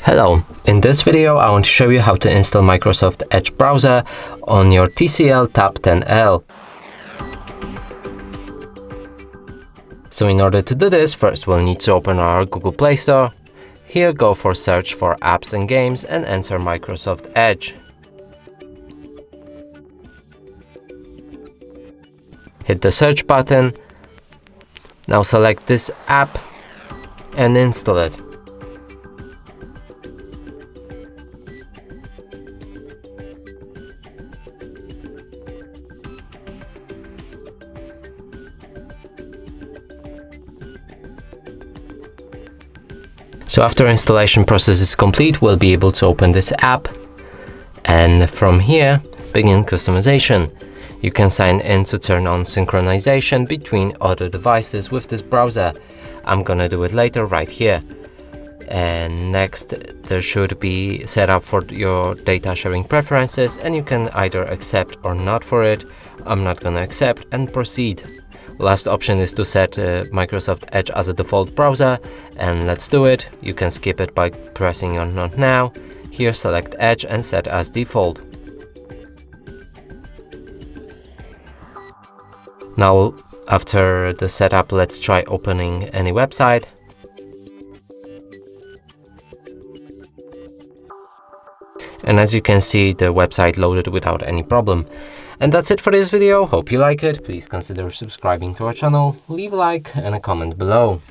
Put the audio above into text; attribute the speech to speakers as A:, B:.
A: Hello, in this video I want to show you how to install Microsoft Edge browser on your TCL Tab 10L. So in order to do this, first we'll need to open our Google Play Store. Here go for search for apps and games and enter Microsoft Edge. Hit the search button. Now select this app and install it. So after installation process is complete, we'll be able to open this app, and from here begin customization. You can sign in to turn on synchronization between other devices with this browser. I'm gonna do it later right here. And next there should be set up for your data sharing preferences, and you can either accept or not for it. I'm not gonna accept and proceed. Last option is to set Microsoft Edge as a default browser, and let's do it. You can skip it by pressing on Not Now. Here select Edge and set as default. Now after the setup, let's try opening any website. And as you can see, the website loaded without any problem. And that's it for this video. Hope you like it. Please consider subscribing to our channel, leave a like and a comment below.